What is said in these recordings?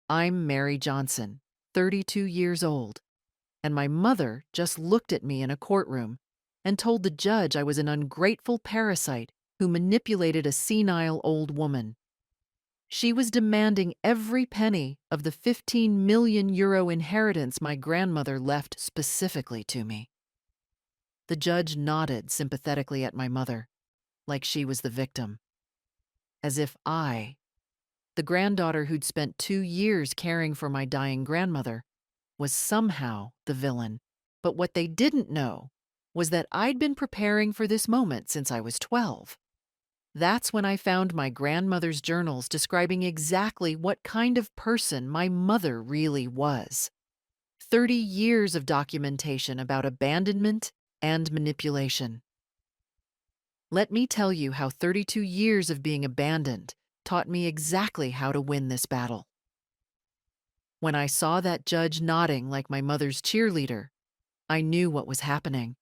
I'm Mary Johnson, 32 years old, and my mother just looked at me in a courtroom and told the judge I was an ungrateful parasite who manipulated a senile old woman. She was demanding every penny of the 15 million euro inheritance my grandmother left specifically to me. The judge nodded sympathetically at my mother, like she was the victim, as if I, the granddaughter who'd spent 2 years caring for my dying grandmother, was somehow the villain. But what they didn't know was that I'd been preparing for this moment since I was 12. That's when I found my grandmother's journals describing exactly what kind of person my mother really was. 30 years of documentation about abandonment and manipulation. Let me tell you how 32 years of being abandoned taught me exactly how to win this battle. When I saw that judge nodding like my mother's cheerleader, I knew what was happening.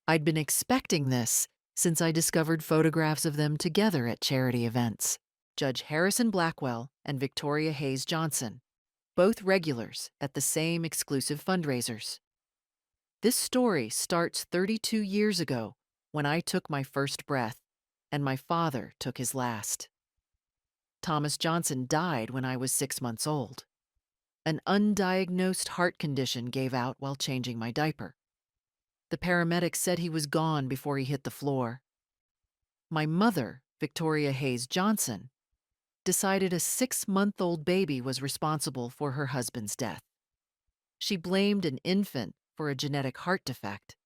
I'd been expecting this since I discovered photographs of them together at charity events. Judge Harrison Blackwell and Victoria Hayes Johnson, both regulars at the same exclusive fundraisers. This story starts 32 years ago when I took my first breath and my father took his last. Thomas Johnson died when I was 6 months old. An undiagnosed heart condition gave out while changing my diaper. The paramedics said he was gone before he hit the floor. My mother, Victoria Hayes Johnson, decided a 6-month-old baby was responsible for her husband's death. She blamed an infant for a genetic heart defect.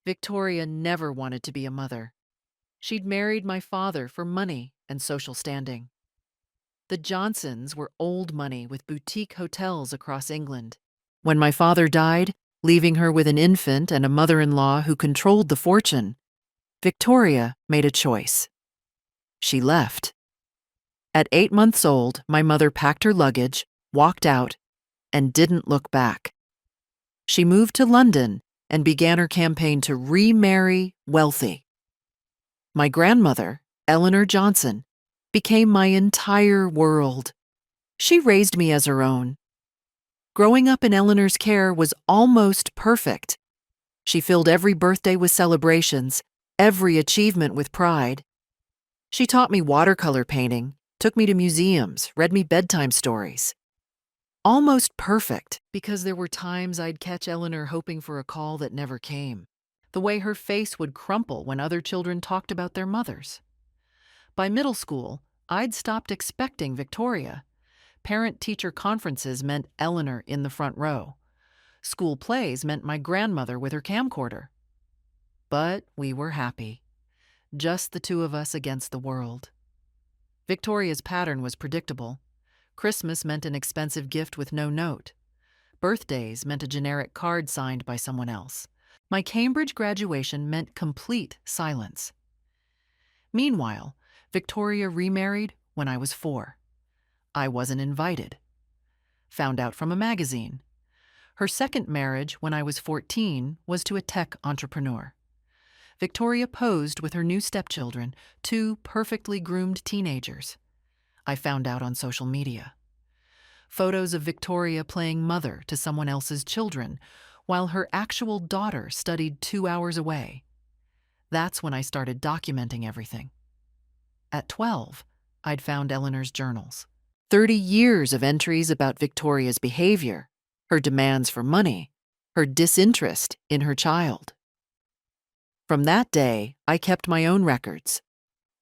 Victoria never wanted to be a mother. She'd married my father for money and social standing. The Johnsons were old money with boutique hotels across England. When my father died, leaving her with an infant and a mother-in-law who controlled the fortune, Victoria made a choice. She left. At 8 months old, my mother packed her luggage, walked out, and didn't look back. She moved to London and began her campaign to remarry wealthy. My grandmother, Eleanor Johnson, became my entire world. She raised me as her own. Growing up in Eleanor's care was almost perfect. She filled every birthday with celebrations, every achievement with pride. She taught me watercolor painting, took me to museums, read me bedtime stories. Almost perfect, because there were times I'd catch Eleanor hoping for a call that never came. The way her face would crumple when other children talked about their mothers. By middle school, I'd stopped expecting Victoria. Parent-teacher conferences meant Eleanor in the front row. School plays meant my grandmother with her camcorder. But we were happy. Just the two of us against the world. Victoria's pattern was predictable. Christmas meant an expensive gift with no note. Birthdays meant a generic card signed by someone else. My Cambridge graduation meant complete silence. Meanwhile, Victoria remarried when I was 4. I wasn't invited. Found out from a magazine. Her second marriage when I was 14 was to a tech entrepreneur. Victoria posed with her new stepchildren, 2 perfectly groomed teenagers. I found out on social media. Photos of Victoria playing mother to someone else's children, while her actual daughter studied 2 hours away. That's when I started documenting everything. At 12, I'd found Eleanor's journals. 30 years of entries about Victoria's behavior, her demands for money, her disinterest in her child. From that day, I kept my own records.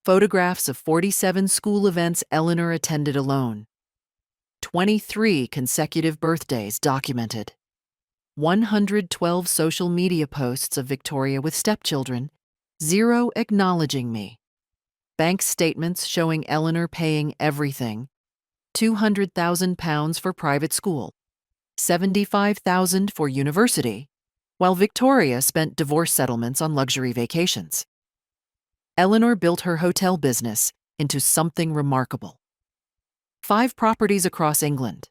Photographs of 47 school events Eleanor attended alone. 23 consecutive birthdays documented. 112 social media posts of Victoria with stepchildren, 0 acknowledging me. Bank statements showing Eleanor paying everything. £200,000 for private school, $75,000 for university, while Victoria spent divorce settlements on luxury vacations. Eleanor built her hotel business into something remarkable. 5 properties across England.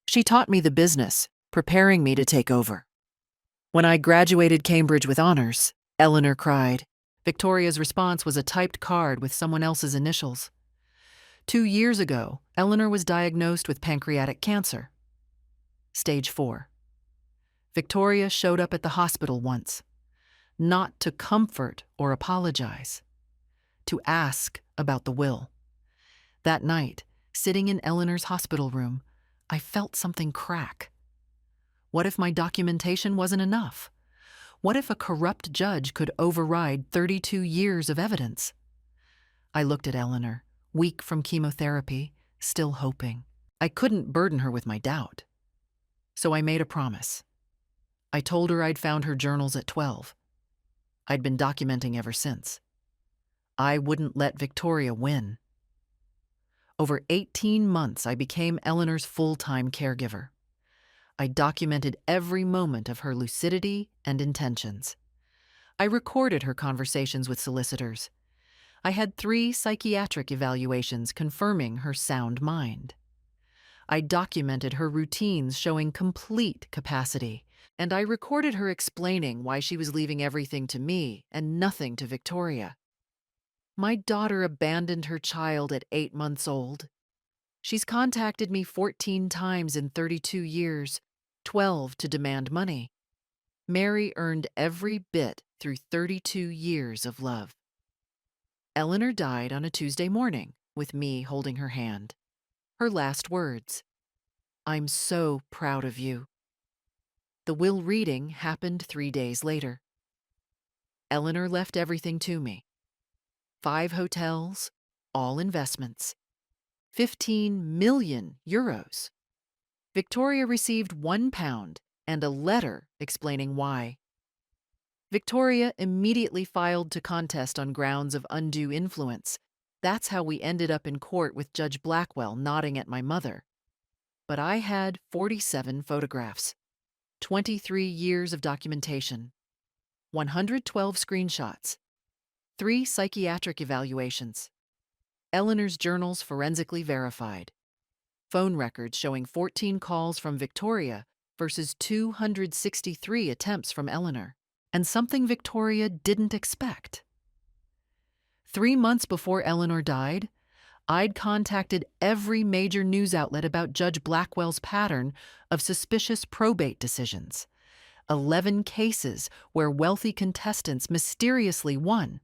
She taught me the business, preparing me to take over. When I graduated Cambridge with honors, Eleanor cried. Victoria's response was a typed card with someone else's initials. 2 years ago, Eleanor was diagnosed with pancreatic cancer, stage 4. Victoria showed up at the hospital once, not to comfort or apologize, to ask about the will. That night, sitting in Eleanor's hospital room, I felt something crack. What if my documentation wasn't enough? What if a corrupt judge could override 32 years of evidence? I looked at Eleanor, weak from chemotherapy, still hoping. I couldn't burden her with my doubt. So I made a promise. I told her I'd found her journals at 12. I'd been documenting ever since. I wouldn't let Victoria win. Over 18 months, I became Eleanor's full-time caregiver. I documented every moment of her lucidity and intentions. I recorded her conversations with solicitors. I had 3 psychiatric evaluations confirming her sound mind. I documented her routines showing complete capacity, and I recorded her explaining why she was leaving everything to me and nothing to Victoria. My daughter abandoned her child at 8 months old. She's contacted me 14 times in 32 years, 12 to demand money. Mary earned every bit through 32 years of love. Eleanor died on a Tuesday morning, with me holding her hand. Her last words, "I'm so proud of you." The will reading happened 3 days later. Eleanor left everything to me. 5 hotels, all investments. 15 million euros. Victoria received £1 and a letter explaining why. Victoria immediately filed to contest on grounds of undue influence. That's how we ended up in court with Judge Blackwell nodding at my mother. But I had 47 photographs, 23 years of documentation, 112 screenshots, 3 psychiatric evaluations, Eleanor's journals forensically verified, phone records showing 14 calls from Victoria versus 263 attempts from Eleanor, and something Victoria didn't expect. 3 months before Eleanor died, I'd contacted every major news outlet about Judge Blackwell's pattern of suspicious probate decisions. 11 cases where wealthy contestants mysteriously won.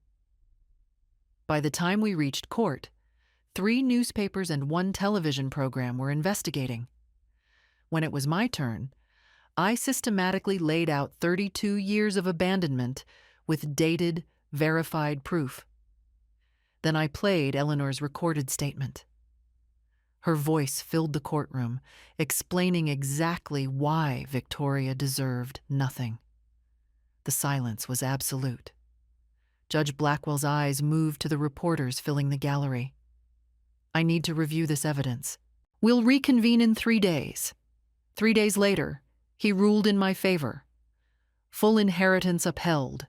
By the time we reached court, 3 newspapers and 1 television program were investigating. When it was my turn, I systematically laid out 32 years of abandonment with dated, verified proof. Then I played Eleanor's recorded statement. Her voice filled the courtroom, explaining exactly why Victoria deserved nothing. The silence was absolute. Judge Blackwell's eyes moved to the reporters filling the gallery. "I need to review this evidence. We'll reconvene in 3 days. 3 days later, he ruled in my favor. Full inheritance upheld.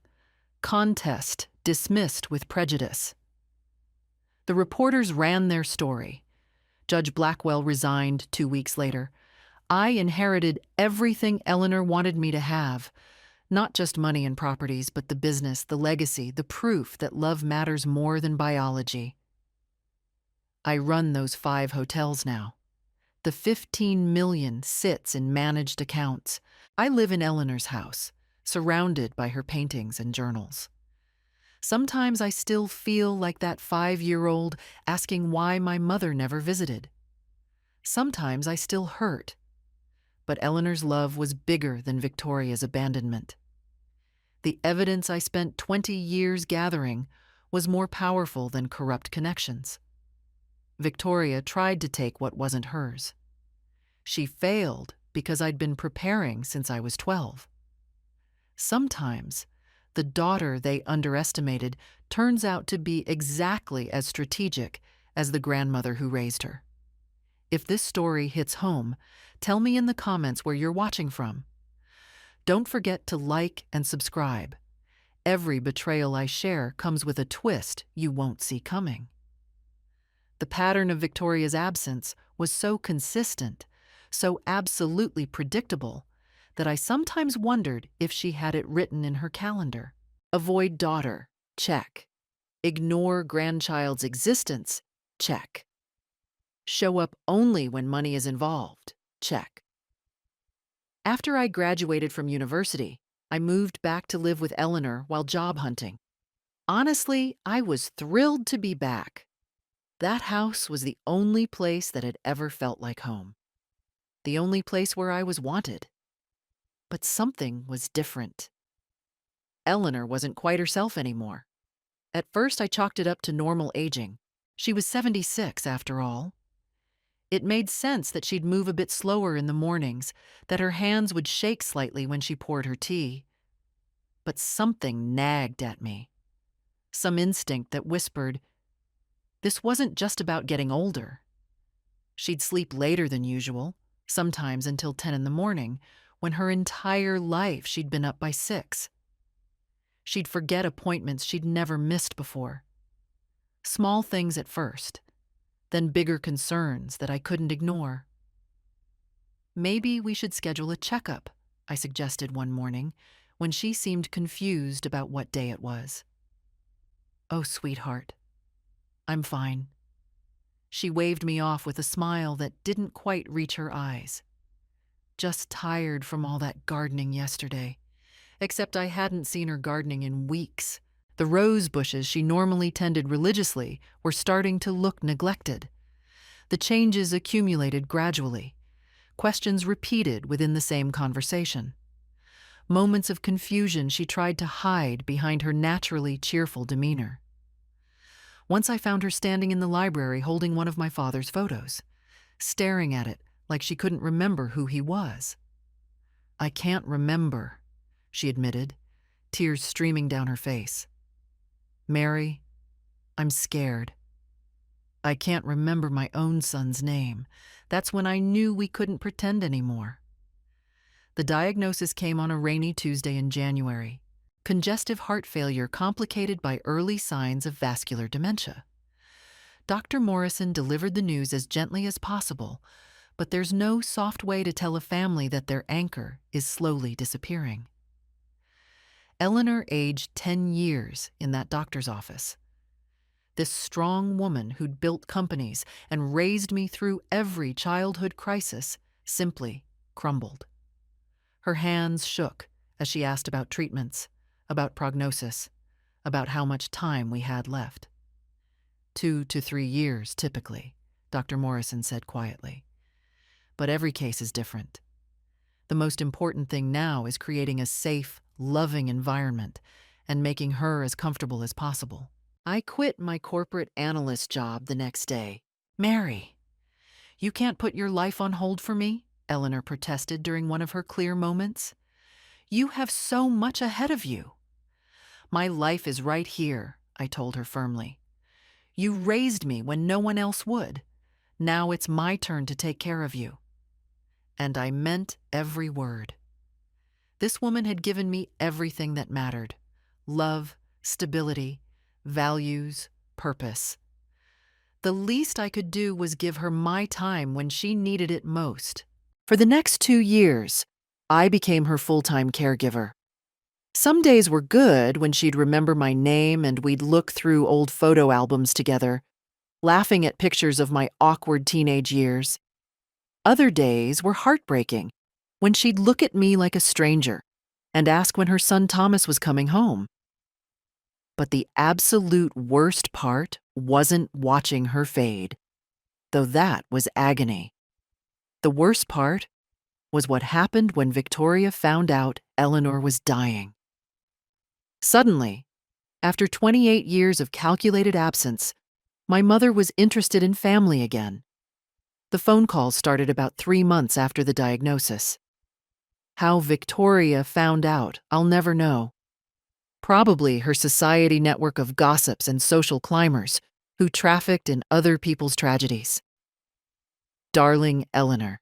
Contest dismissed with prejudice." The reporters ran their story. Judge Blackwell resigned 2 weeks later. I inherited everything Eleanor wanted me to have, not just money and properties, but the business, the legacy, the proof that love matters more than biology. I run those 5 hotels now. The 15 million sits in managed accounts. I live in Eleanor's house, surrounded by her paintings and journals. Sometimes I still feel like that 5-year-old asking why my mother never visited. Sometimes I still hurt. But Eleanor's love was bigger than Victoria's abandonment. The evidence I spent 20 years gathering was more powerful than corrupt connections. Victoria tried to take what wasn't hers. She failed because I'd been preparing since I was 12. Sometimes, the daughter they underestimated turns out to be exactly as strategic as the grandmother who raised her. If this story hits home, tell me in the comments where you're watching from. Don't forget to like and subscribe. Every betrayal I share comes with a twist you won't see coming. The pattern of Victoria's absence was so consistent, so absolutely predictable, that I sometimes wondered if she had it written in her calendar. Avoid daughter, check. Ignore grandchild's existence, check. Show up only when money is involved. Check. After I graduated from university, I moved back to live with Eleanor while job hunting. Honestly, I was thrilled to be back. That house was the only place that had ever felt like home. The only place where I was wanted. But something was different. Eleanor wasn't quite herself anymore. At first, I chalked it up to normal aging. She was 76, after all. It made sense that she'd move a bit slower in the mornings, that her hands would shake slightly when she poured her tea. But something nagged at me. Some instinct that whispered, this wasn't just about getting older. She'd sleep later than usual, sometimes until 10 in the morning, when her entire life she'd been up by 6. She'd forget appointments she'd never missed before. Small things at first, then bigger concerns that I couldn't ignore. Maybe we should schedule a checkup, I suggested one morning, when she seemed confused about what day it was. Oh, sweetheart, I'm fine. She waved me off with a smile that didn't quite reach her eyes. Just tired from all that gardening yesterday. Except I hadn't seen her gardening in weeks. The rose bushes she normally tended religiously were starting to look neglected. The changes accumulated gradually. Questions repeated within the same conversation. Moments of confusion she tried to hide behind her naturally cheerful demeanor. Once I found her standing in the library holding one of my father's photos, staring at it like she couldn't remember who he was. I can't remember, she admitted, tears streaming down her face. Mary, I'm scared. I can't remember my own son's name. That's when I knew we couldn't pretend anymore. The diagnosis came on a rainy Tuesday in January. Congestive heart failure complicated by early signs of vascular dementia. Dr. Morrison delivered the news as gently as possible, but there's no soft way to tell a family that their anchor is slowly disappearing. Eleanor aged 10 years in that doctor's office. This strong woman who'd built companies and raised me through every childhood crisis simply crumbled. Her hands shook as she asked about treatments, about prognosis, about how much time we had left. 2 to 3 years, typically, Dr. Morrison said quietly. But every case is different. The most important thing now is creating a safe, loving environment and making her as comfortable as possible. I quit my corporate analyst job the next day. Mary, you can't put your life on hold for me, Eleanor protested during one of her clear moments. You have so much ahead of you. My life is right here, I told her firmly. You raised me when no one else would. Now it's my turn to take care of you. And I meant every word. This woman had given me everything that mattered: love, stability, values, purpose. The least I could do was give her my time when she needed it most. For the next 2 years, I became her full-time caregiver. Some days were good when she'd remember my name and we'd look through old photo albums together, laughing at pictures of my awkward teenage years. Other days were heartbreaking when she'd look at me like a stranger and ask when her son Thomas was coming home. But the absolute worst part wasn't watching her fade, though that was agony. The worst part was what happened when Victoria found out Eleanor was dying. Suddenly, after 28 years of calculated absence, my mother was interested in family again. The phone calls started about 3 months after the diagnosis. How Victoria found out, I'll never know. Probably her society network of gossips and social climbers who trafficked in other people's tragedies. Darling Eleanor.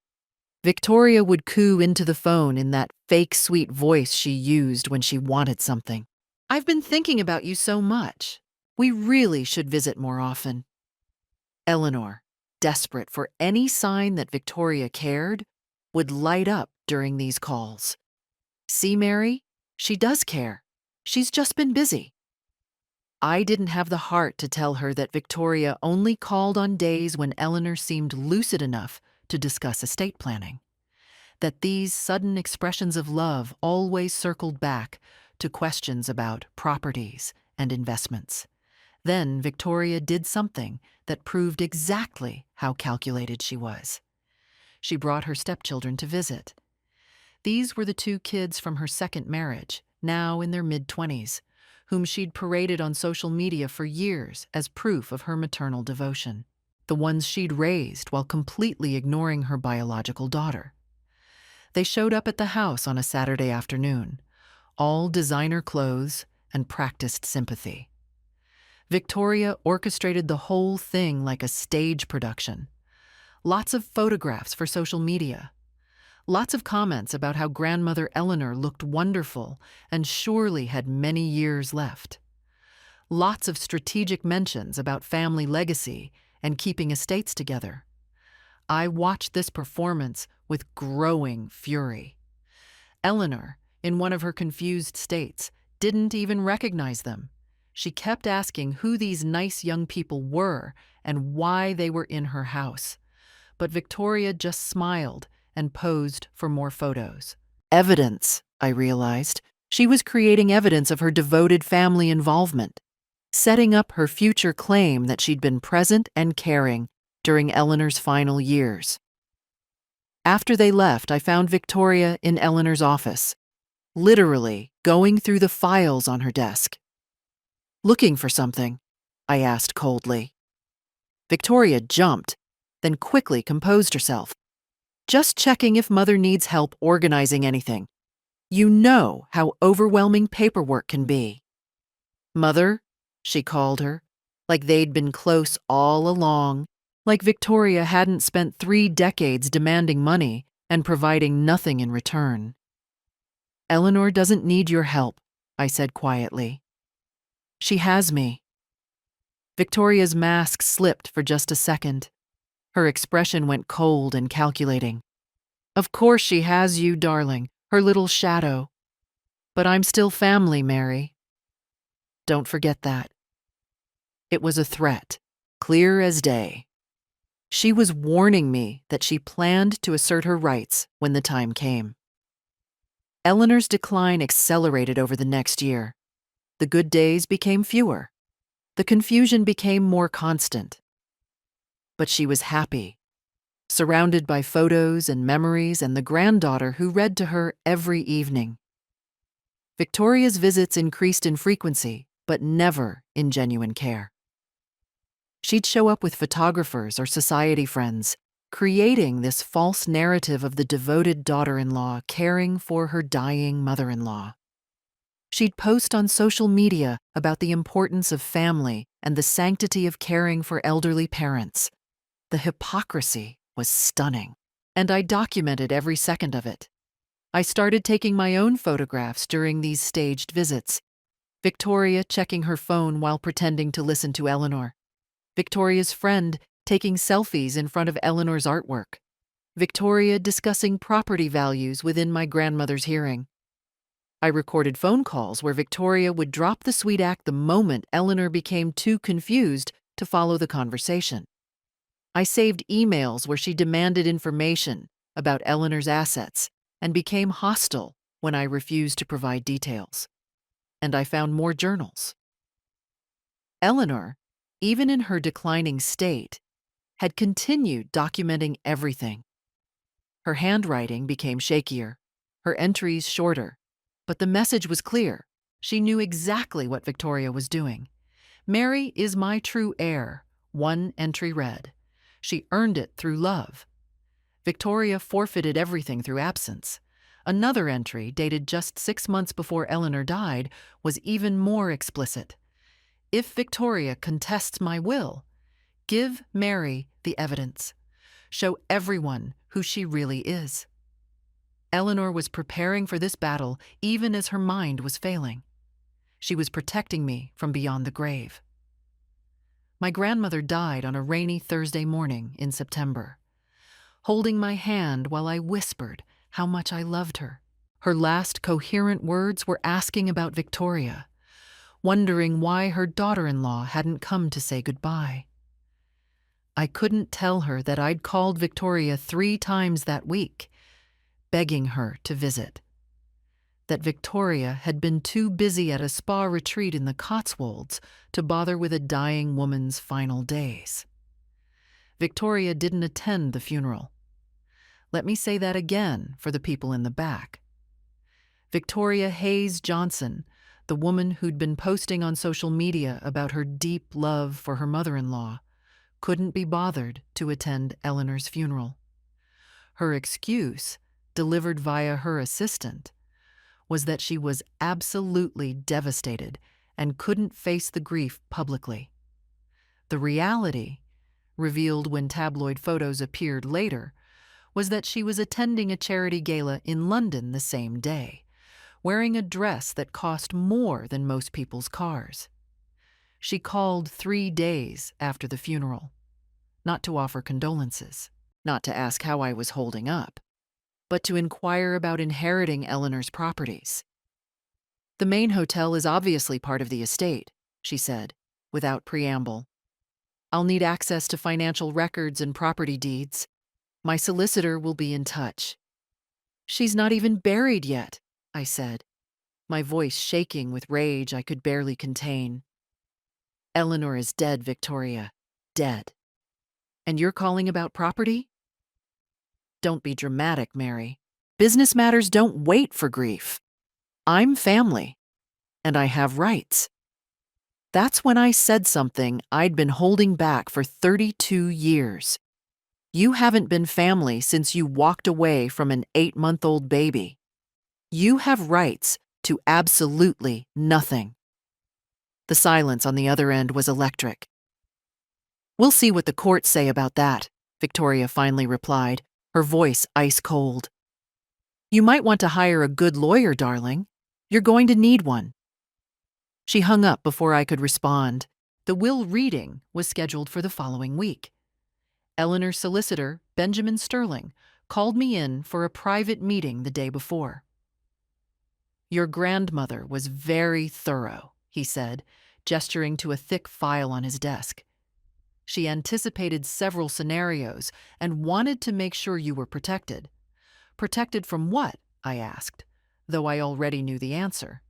Victoria would coo into the phone in that fake sweet voice she used when she wanted something. I've been thinking about you so much. We really should visit more often. Eleanor, desperate for any sign that Victoria cared, would light up during these calls. See, Mary? She does care. She's just been busy. I didn't have the heart to tell her that Victoria only called on days when Eleanor seemed lucid enough to discuss estate planning, that these sudden expressions of love always circled back to questions about properties and investments. Then Victoria did something that proved exactly how calculated she was. She brought her stepchildren to visit. These were the two kids from her second marriage, now in their mid-20s, whom she'd paraded on social media for years as proof of her maternal devotion. The ones she'd raised while completely ignoring her biological daughter. They showed up at the house on a Saturday afternoon, all designer clothes and practiced sympathy. Victoria orchestrated the whole thing like a stage production. Lots of photographs for social media. Lots of comments about how grandmother Eleanor looked wonderful and surely had many years left. Lots of strategic mentions about family legacy and keeping estates together. I watched this performance with growing fury. Eleanor, in one of her confused states, didn't even recognize them. She kept asking who these nice young people were and why they were in her house. But Victoria just smiled and posed for more photos. Evidence, I realized. She was creating evidence of her devoted family involvement, setting up her future claim that she'd been present and caring during Eleanor's final years. After they left, I found Victoria in Eleanor's office, literally going through the files on her desk. "Looking for something?" I asked coldly. Victoria jumped, then quickly composed herself. "Just checking if Mother needs help organizing anything. You know how overwhelming paperwork can be." "Mother," she called her, like they'd been close all along, like Victoria hadn't spent 3 decades demanding money and providing nothing in return. "Eleanor doesn't need your help," I said quietly. "She has me." Victoria's mask slipped for just a second. Her expression went cold and calculating. "Of course she has you, darling, her little shadow. But I'm still family, Mary. Don't forget that." It was a threat, clear as day. She was warning me that she planned to assert her rights when the time came. Eleanor's decline accelerated over the next year. The good days became fewer. The confusion became more constant. But she was happy, surrounded by photos and memories and the granddaughter who read to her every evening. Victoria's visits increased in frequency, but never in genuine care. She'd show up with photographers or society friends, creating this false narrative of the devoted daughter-in-law caring for her dying mother-in-law. She'd post on social media about the importance of family and the sanctity of caring for elderly parents. The hypocrisy was stunning, and I documented every second of it. I started taking my own photographs during these staged visits. Victoria checking her phone while pretending to listen to Eleanor. Victoria's friend taking selfies in front of Eleanor's artwork. Victoria discussing property values within my grandmother's hearing. I recorded phone calls where Victoria would drop the sweet act the moment Eleanor became too confused to follow the conversation. I saved emails where she demanded information about Eleanor's assets and became hostile when I refused to provide details. And I found more journals. Eleanor, even in her declining state, had continued documenting everything. Her handwriting became shakier, her entries shorter, but the message was clear. She knew exactly what Victoria was doing. "Mary is my true heir," one entry read. "She earned it through love." Victoria forfeited everything through absence. Another entry, dated just 6 months before Eleanor died, was even more explicit. "If Victoria contests my will, give Mary the evidence. Show everyone who she really is." Eleanor was preparing for this battle even as her mind was failing. She was protecting me from beyond the grave. My grandmother died on a rainy Thursday morning in September, holding my hand while I whispered how much I loved her. Her last coherent words were asking about Victoria. wondering why her daughter-in-law hadn't come to say goodbye. I couldn't tell her that I'd called Victoria 3 times that week, begging her to visit. That Victoria had been too busy at a spa retreat in the Cotswolds to bother with a dying woman's final days. Victoria didn't attend the funeral. Let me say that again for the people in the back. Victoria Hayes Johnson, the woman who'd been posting on social media about her deep love for her mother-in-law, couldn't be bothered to attend Eleanor's funeral. Her excuse, delivered via her assistant, was that she was absolutely devastated and couldn't face the grief publicly. The reality, revealed when tabloid photos appeared later, was that she was attending a charity gala in London the same day, wearing a dress that cost more than most people's cars. She called 3 days after the funeral, not to offer condolences, not to ask how I was holding up, but to inquire about inheriting Eleanor's properties. "The main hotel is obviously part of the estate," she said, without preamble. "I'll need access to financial records and property deeds. My solicitor will be in touch." "She's not even buried yet," I said, my voice shaking with rage I could barely contain. "Eleanor is dead, Victoria. Dead. And you're calling about property?" "Don't be dramatic, Mary. Business matters don't wait for grief. I'm family, and I have rights." That's when I said something I'd been holding back for 32 years. "You haven't been family since you walked away from an 8-month-old baby. You have rights to absolutely nothing." The silence on the other end was electric. "We'll see what the courts say about that," Victoria finally replied, her voice ice cold. "You might want to hire a good lawyer, darling. You're going to need one." She hung up before I could respond. The will reading was scheduled for the following week. Eleanor's solicitor, Benjamin Sterling, called me in for a private meeting the day before. "Your grandmother was very thorough," he said, gesturing to a thick file on his desk. "She anticipated several scenarios and wanted to make sure you were protected." "Protected from what?" I asked, though I already knew the answer.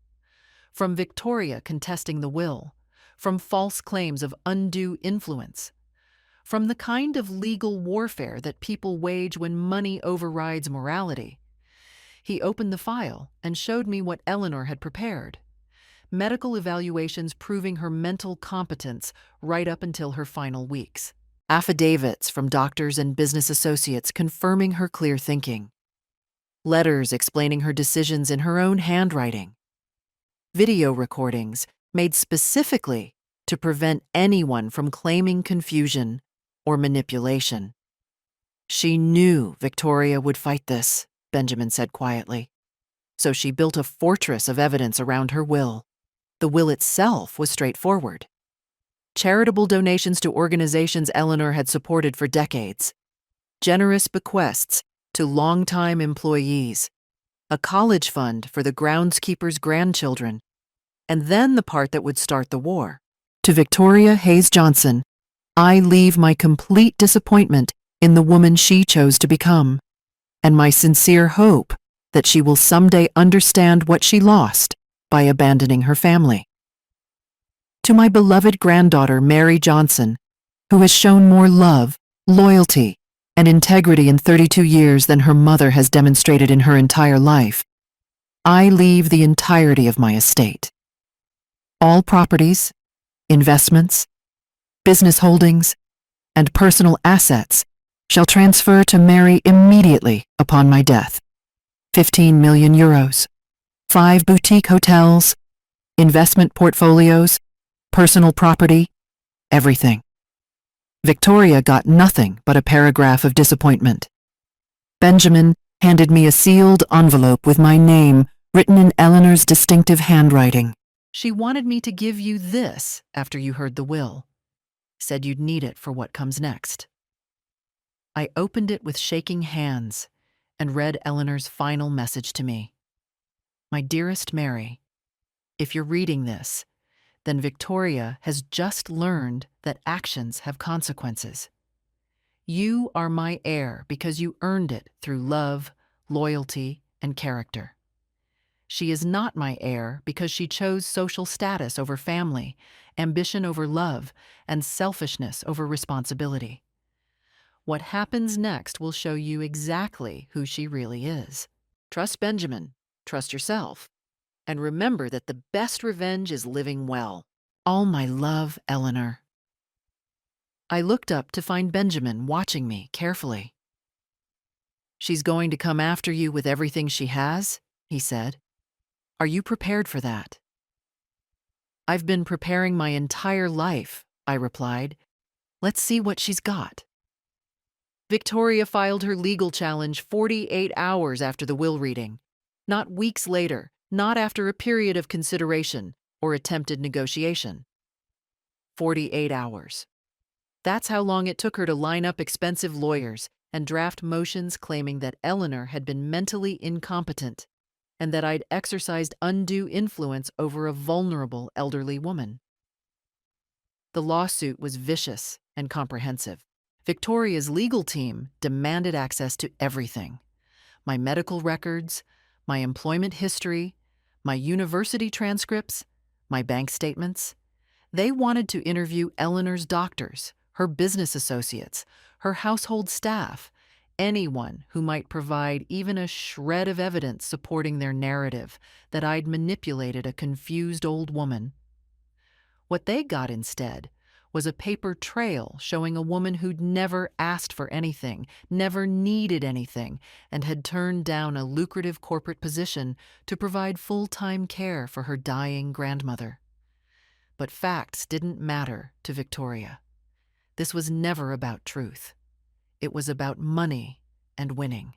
"From Victoria contesting the will, from false claims of undue influence, from the kind of legal warfare that people wage when money overrides morality." He opened the file and showed me what Eleanor had prepared. Medical evaluations proving her mental competence right up until her final weeks. Affidavits from doctors and business associates confirming her clear thinking. Letters explaining her decisions in her own handwriting. Video recordings made specifically to prevent anyone from claiming confusion or manipulation. "She knew Victoria would fight this," Benjamin said quietly. "So she built a fortress of evidence around her will." The will itself was straightforward. Charitable donations to organizations Eleanor had supported for decades. Generous bequests to longtime employees. A college fund for the groundskeeper's grandchildren. And then the part that would start the war. "To Victoria Hayes Johnson, I leave my complete disappointment in the woman she chose to become, and my sincere hope that she will someday understand what she lost by abandoning her family. To my beloved granddaughter, Mary Johnson, who has shown more love, loyalty, and integrity in 32 years than her mother has demonstrated in her entire life, I leave the entirety of my estate. All properties, investments, business holdings, and personal assets shall transfer to Mary immediately upon my death. 15 million euros, 5 boutique hotels, investment portfolios, personal property, everything." Victoria got nothing but a paragraph of disappointment. Benjamin handed me a sealed envelope with my name written in Eleanor's distinctive handwriting. "She wanted me to give you this after you heard the will. Said you'd need it for what comes next." I opened it with shaking hands and read Eleanor's final message to me. "My dearest Mary, if you're reading this, then Victoria has just learned that actions have consequences. You are my heir because you earned it through love, loyalty, and character. She is not my heir because she chose social status over family, ambition over love, and selfishness over responsibility. What happens next will show you exactly who she really is. Trust Benjamin, trust yourself, and remember that the best revenge is living well. All my love, Eleanor. I looked up to find Benjamin watching me carefully. She's going to come after you with everything she has, he said. Are you prepared for that? I've been preparing my entire life, I replied. Let's see what she's got. Victoria filed her legal challenge 48 hours after the will reading, not weeks later, not after a period of consideration or attempted negotiation. 48 hours. That's how long it took her to line up expensive lawyers and draft motions claiming that Eleanor had been mentally incompetent and that I'd exercised undue influence over a vulnerable elderly woman. The lawsuit was vicious and comprehensive. Victoria's legal team demanded access to everything: my medical records, my employment history, my university transcripts, my bank statements. They wanted to interview Eleanor's doctors, her business associates, her household staff, anyone who might provide even a shred of evidence supporting their narrative that I'd manipulated a confused old woman. What they got instead was a paper trail showing a woman who'd never asked for anything, never needed anything, and had turned down a lucrative corporate position to provide full-time care for her dying grandmother. But facts didn't matter to Victoria. This was never about truth. It was about money and winning.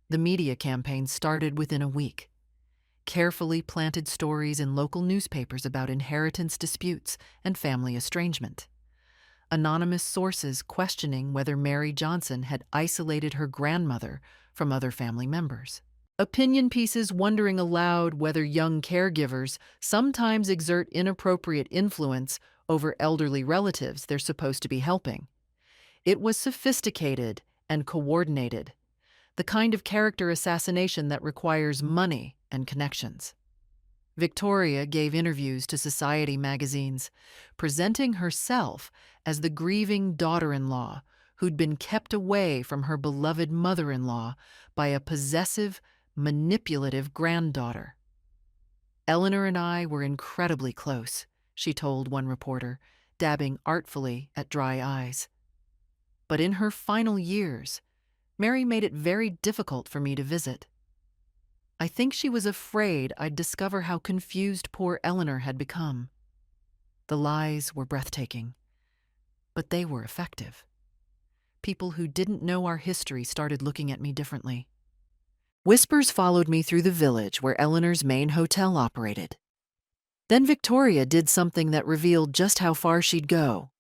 The media campaign started within a week. Carefully planted stories in local newspapers about inheritance disputes and family estrangement. Anonymous sources questioning whether Mary Johnson had isolated her grandmother from other family members. Opinion pieces wondering aloud whether young caregivers sometimes exert inappropriate influence over elderly relatives they're supposed to be helping. It was sophisticated and coordinated, the kind of character assassination that requires money and connections. Victoria gave interviews to society magazines, presenting herself as the grieving daughter-in-law who'd been kept away from her beloved mother-in-law by a possessive, manipulative granddaughter. Eleanor and I were incredibly close, she told one reporter, dabbing artfully at dry eyes. But in her final years, Mary made it very difficult for me to visit. I think she was afraid I'd discover how confused poor Eleanor had become. The lies were breathtaking, but they were effective. People who didn't know our history started looking at me differently. Whispers followed me through the village where Eleanor's main hotel operated. Then Victoria did something that revealed just how far she'd go.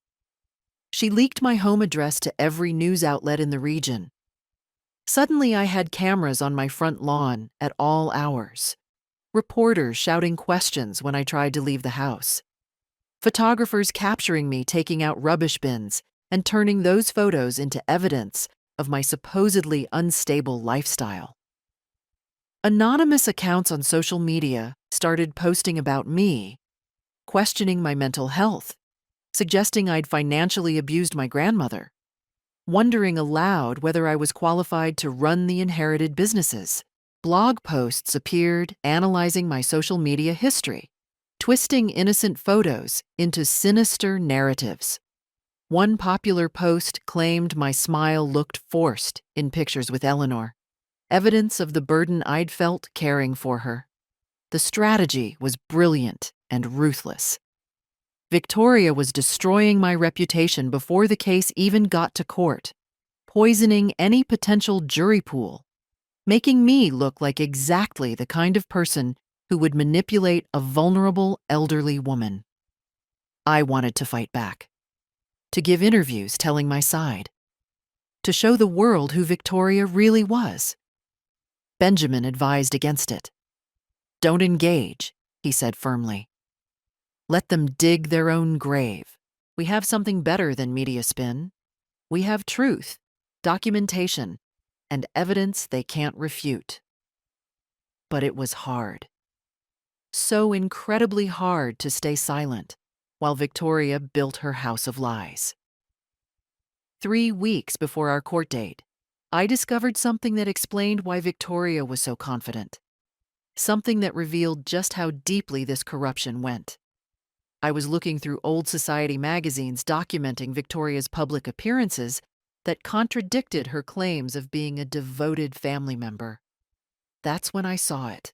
She leaked my home address to every news outlet in the region. Suddenly, I had cameras on my front lawn at all hours. Reporters shouting questions when I tried to leave the house. Photographers capturing me taking out rubbish bins and turning those photos into evidence of my supposedly unstable lifestyle. Anonymous accounts on social media started posting about me, questioning my mental health, suggesting I'd financially abused my grandmother, wondering aloud whether I was qualified to run the inherited businesses. Blog posts appeared analyzing my social media history, twisting innocent photos into sinister narratives. One popular post claimed my smile looked forced in pictures with Eleanor, evidence of the burden I'd felt caring for her. The strategy was brilliant and ruthless. Victoria was destroying my reputation before the case even got to court, poisoning any potential jury pool, making me look like exactly the kind of person who would manipulate a vulnerable elderly woman. I wanted to fight back, to give interviews telling my side, to show the world who Victoria really was. Benjamin advised against it. "Don't engage," he said firmly. Let them dig their own grave. We have something better than media spin. We have truth, documentation, and evidence they can't refute. But it was hard. So incredibly hard to stay silent while Victoria built her house of lies. 3 weeks before our court date, I discovered something that explained why Victoria was so confident. Something that revealed just how deeply this corruption went. I was looking through old society magazines documenting Victoria's public appearances that contradicted her claims of being a devoted family member. That's when I saw it.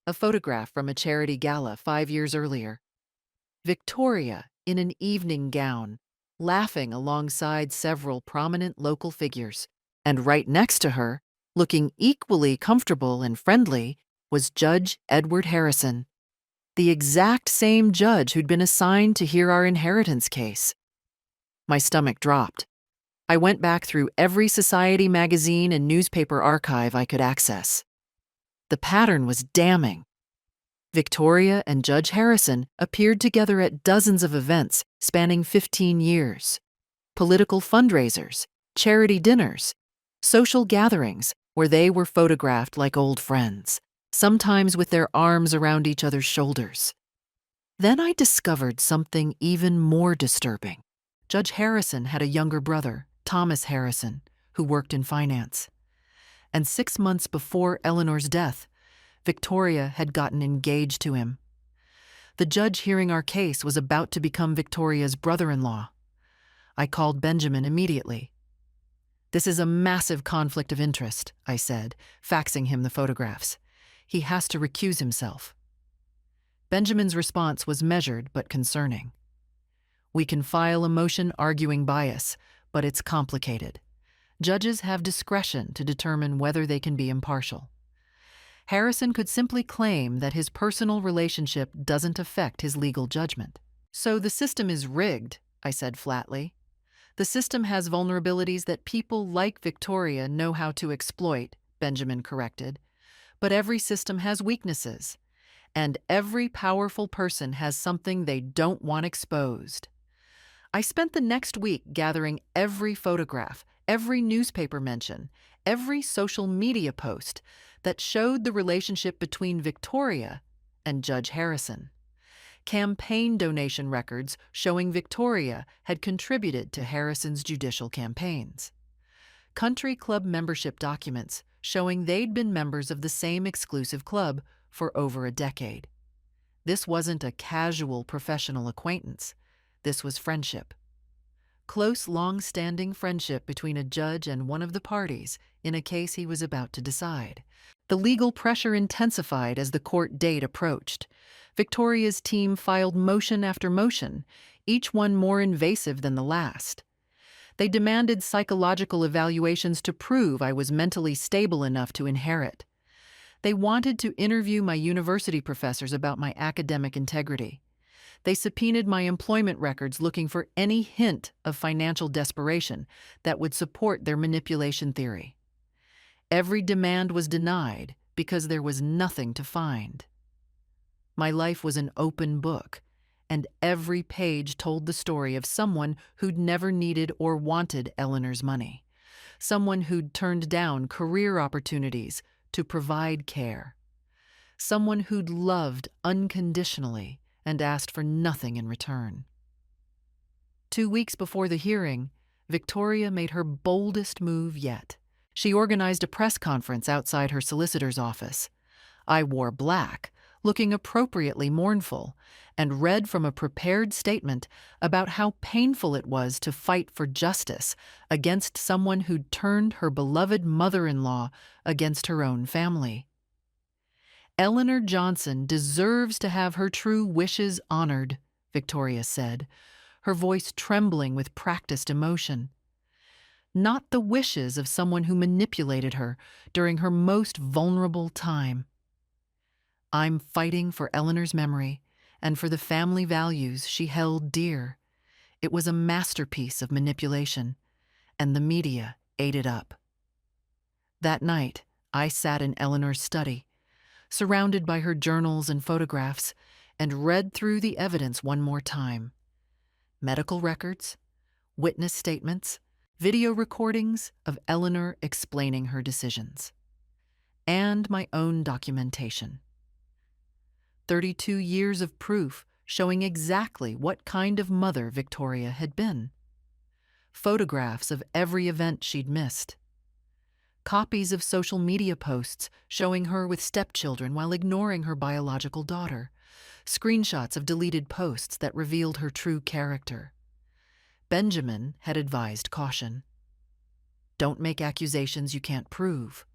A photograph from a charity gala 5 years earlier. Victoria, in an evening gown, laughing alongside several prominent local figures. And right next to her, looking equally comfortable and friendly, was Judge Edward Harrison, the exact same judge who'd been assigned to hear our inheritance case. My stomach dropped. I went back through every society magazine and newspaper archive I could access. The pattern was damning. Victoria and Judge Harrison appeared together at dozens of events spanning 15 years. Political fundraisers, charity dinners, social gatherings where they were photographed like old friends, sometimes with their arms around each other's shoulders. Then I discovered something even more disturbing. Judge Harrison had a younger brother, Thomas Harrison, who worked in finance. And 6 months before Eleanor's death, Victoria had gotten engaged to him. The judge hearing our case was about to become Victoria's brother-in-law. I called Benjamin immediately. "This is a massive conflict of interest," I said, faxing him the photographs. "He has to recuse himself." Benjamin's response was measured but concerning. "We can file a motion arguing bias, but it's complicated. Judges have discretion to determine whether they can be impartial. Harrison could simply claim that his personal relationship doesn't affect his legal judgment." "So the system is rigged," I said flatly. "The system has vulnerabilities that people like Victoria know how to exploit," Benjamin corrected. "But every system has weaknesses, and every powerful person has something they don't want exposed." I spent the next week gathering every photograph, every newspaper mention, every social media post that showed the relationship between Victoria and Judge Harrison. Campaign donation records showing Victoria had contributed to Harrison's judicial campaigns. Country club membership documents showing they'd been members of the same exclusive club for over a decade. This wasn't a casual professional acquaintance. This was friendship. Close, long-standing friendship between a judge and one of the parties in a case he was about to decide. The legal pressure intensified as the court date approached. Victoria's team filed motion after motion, each one more invasive than the last. They demanded psychological evaluations to prove I was mentally stable enough to inherit. They wanted to interview my university professors about my academic integrity. They subpoenaed my employment records looking for any hint of financial desperation that would support their manipulation theory. Every demand was denied because there was nothing to find. My life was an open book, and every page told the story of someone who'd never needed or wanted Eleanor's money, someone who'd turned down career opportunities to provide care, someone who'd loved unconditionally and asked for nothing in return. 2 weeks before the hearing, Victoria made her boldest move yet. She organized a press conference outside her solicitor's office. I wore black, looking appropriately mournful, and read from a prepared statement about how painful it was to fight for justice against someone who'd turned her beloved mother-in-law against her own family. "Eleanor Johnson deserves to have her true wishes honored," Victoria said, her voice trembling with practiced emotion. "Not the wishes of someone who manipulated her during her most vulnerable time. I'm fighting for Eleanor's memory and for the family values she held dear. It was a masterpiece of manipulation, and the media ate it up." That night, I sat in Eleanor's study, surrounded by her journals and photographs, and read through the evidence one more time. Medical records, witness statements, video recordings of Eleanor explaining her decisions, and my own documentation. 32 years of proof showing exactly what kind of mother Victoria had been. Photographs of every event she'd missed. Copies of social media posts showing her with stepchildren while ignoring her biological daughter. Screenshots of deleted posts that revealed her true character. Benjamin had advised caution. Don't make accusations you can't prove.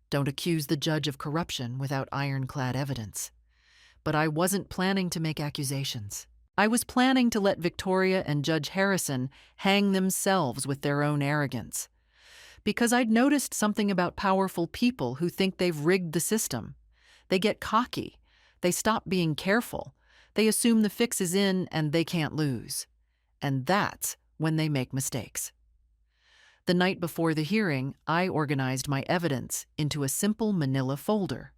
Don't accuse the judge of corruption without ironclad evidence. But I wasn't planning to make accusations. I was planning to let Victoria and Judge Harrison hang themselves with their own arrogance. Because I'd noticed something about powerful people who think they've rigged the system. They get cocky. They stop being careful. They assume the fix is in and they can't lose. And that's when they make mistakes. The night before the hearing, I organized my evidence into a simple manila folder.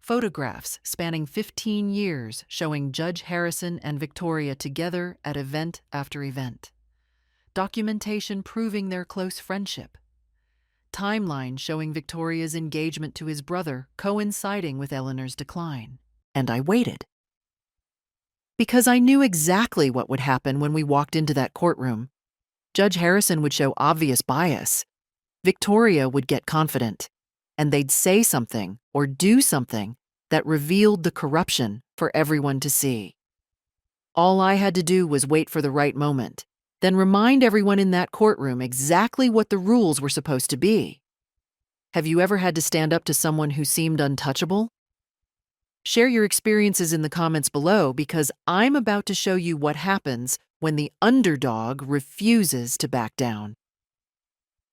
Photographs spanning 15 years showing Judge Harrison and Victoria together at event after event. Documentation proving their close friendship. Timeline showing Victoria's engagement to his brother coinciding with Eleanor's decline. And I waited. Because I knew exactly what would happen when we walked into that courtroom. Judge Harrison would show obvious bias. Victoria would get confident, and they'd say something or do something that revealed the corruption for everyone to see. All I had to do was wait for the right moment, then remind everyone in that courtroom exactly what the rules were supposed to be. Have you ever had to stand up to someone who seemed untouchable? Share your experiences in the comments below because I'm about to show you what happens when the underdog refuses to back down.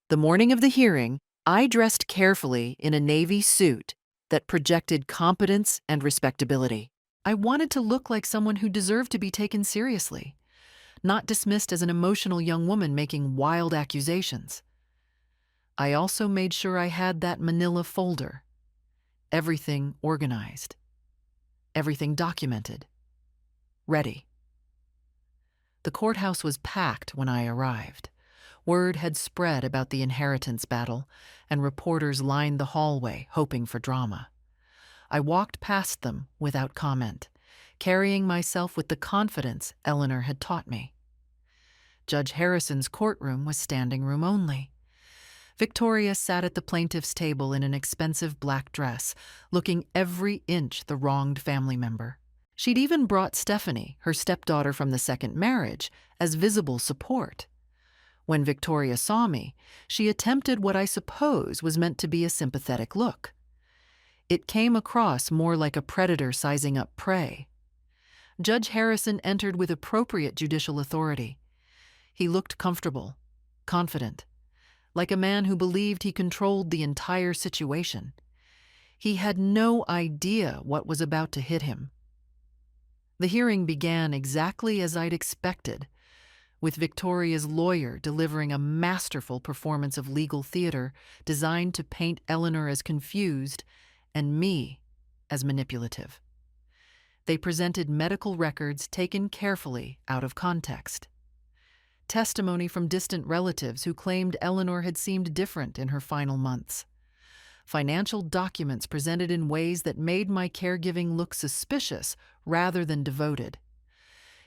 The morning of the hearing, I dressed carefully in a navy suit that projected competence and respectability. I wanted to look like someone who deserved to be taken seriously, not dismissed as an emotional young woman making wild accusations. I also made sure I had that manila folder. Everything organized. Everything documented. Ready. The courthouse was packed when I arrived. Word had spread about the inheritance battle, and reporters lined the hallway, hoping for drama. I walked past them without comment, carrying myself with the confidence Eleanor had taught me. Judge Harrison's courtroom was standing room only. Victoria sat at the plaintiff's table in an expensive black dress, looking every inch the wronged family member. She'd even brought Stephanie, her stepdaughter from the second marriage, as visible support. When Victoria saw me, she attempted what I suppose was meant to be a sympathetic look. It came across more like a predator sizing up prey. Judge Harrison entered with appropriate judicial authority. He looked comfortable, confident, like a man who believed he controlled the entire situation. He had no idea what was about to hit him. The hearing began exactly as I'd expected, with Victoria's lawyer delivering a masterful performance of legal theater designed to paint Eleanor as confused and me as manipulative. They presented medical records taken carefully out of context. Testimony from distant relatives who claimed Eleanor had seemed different in her final months. Financial documents presented in ways that made my caregiving look suspicious rather than devoted.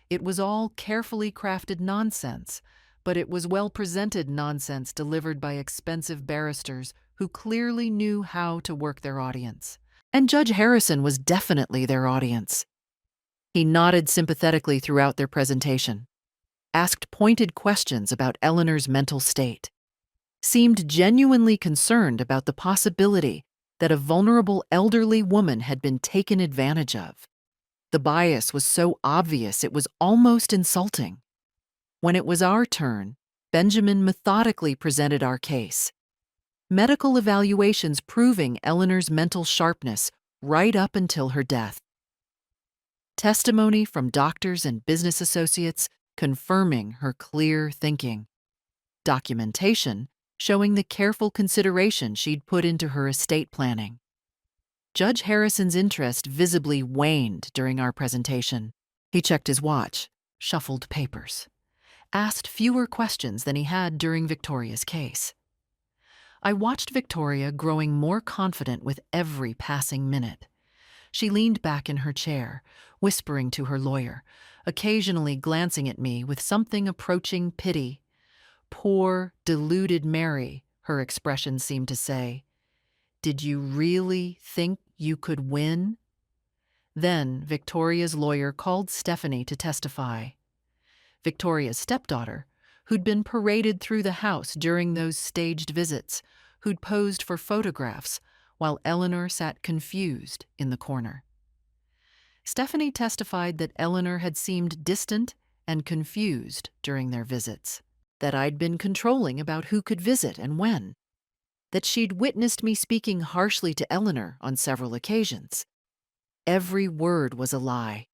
It was all carefully crafted nonsense, but it was well-presented nonsense delivered by expensive barristers who clearly knew how to work their audience. And Judge Harrison was definitely their audience. He nodded sympathetically throughout their presentation, asked pointed questions about Eleanor's mental state, seemed genuinely concerned about the possibility that a vulnerable elderly woman had been taken advantage of. The bias was so obvious it was almost insulting. When it was our turn, Benjamin methodically presented our case. Medical evaluations proving Eleanor's mental sharpness right up until her death. Testimony from doctors and business associates confirming her clear thinking. Documentation showing the careful consideration she'd put into her estate planning. Judge Harrison's interest visibly waned during our presentation. He checked his watch, shuffled papers, asked fewer questions than he had during Victoria's case. I watched Victoria growing more confident with every passing minute. She leaned back in her chair, whispering to her lawyer, occasionally glancing at me with something approaching pity. "Poor, deluded Mary," her expression seemed to say. "Did you really think you could win?" Then Victoria's lawyer called Stephanie to testify. Victoria's stepdaughter, who'd been paraded through the house during those staged visits, who'd posed for photographs while Eleanor sat confused in the corner. Stephanie testified that Eleanor had seemed distant and confused during their visits, that I'd been controlling about who could visit and when, that she'd witnessed me speaking harshly to Eleanor on several occasions. Every word was a lie,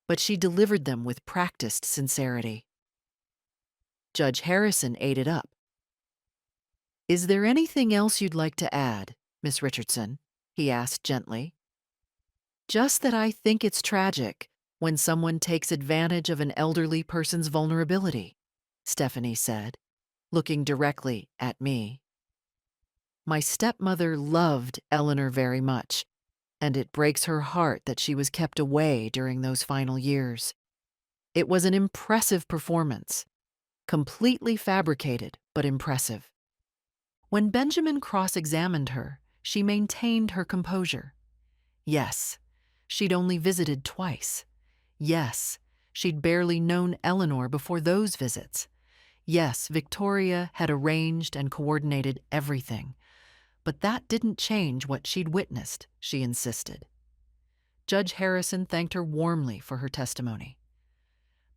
but she delivered them with practiced sincerity. Judge Harrison ate it up. "Is there anything else you'd like to add, Miss Richardson?" he asked gently. "Just that I think it's tragic when someone takes advantage of an elderly person's vulnerability," Stephanie said, looking directly at me. "My stepmother loved Eleanor very much, and it breaks her heart that she was kept away during those final years. It was an impressive performance, completely fabricated but impressive." When Benjamin cross-examined her, she maintained her composure. Yes, she'd only visited twice. Yes, she'd barely known Eleanor before those visits. Yes, Victoria had arranged and coordinated everything. But that didn't change what she'd witnessed, she insisted. Judge Harrison thanked her warmly for her testimony.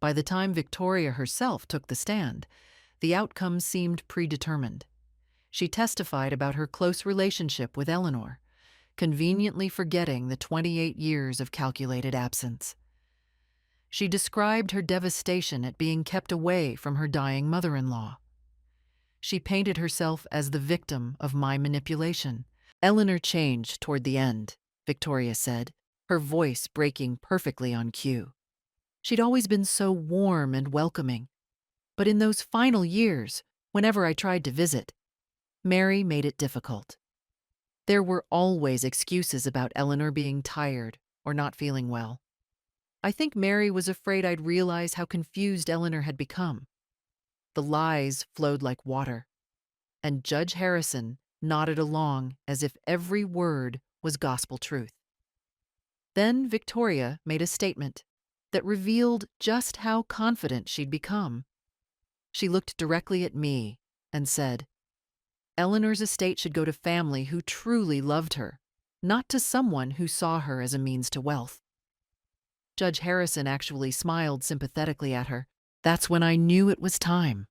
By the time Victoria herself took the stand, the outcome seemed predetermined. She testified about her close relationship with Eleanor, conveniently forgetting the 28 years of calculated absence. She described her devastation at being kept away from her dying mother-in-law. She painted herself as the victim of my manipulation. Eleanor changed toward the end, Victoria said, her voice breaking perfectly on cue. She'd always been so warm and welcoming. But in those final years, whenever I tried to visit, Mary made it difficult. There were always excuses about Eleanor being tired or not feeling well. I think Mary was afraid I'd realize how confused Eleanor had become. The lies flowed like water, and Judge Harrison nodded along as if every word was gospel truth. Then Victoria made a statement that revealed just how confident she'd become. She looked directly at me and said, "Eleanor's estate should go to family who truly loved her, not to someone who saw her as a means to wealth." Judge Harrison actually smiled sympathetically at her. That's when I knew it was time.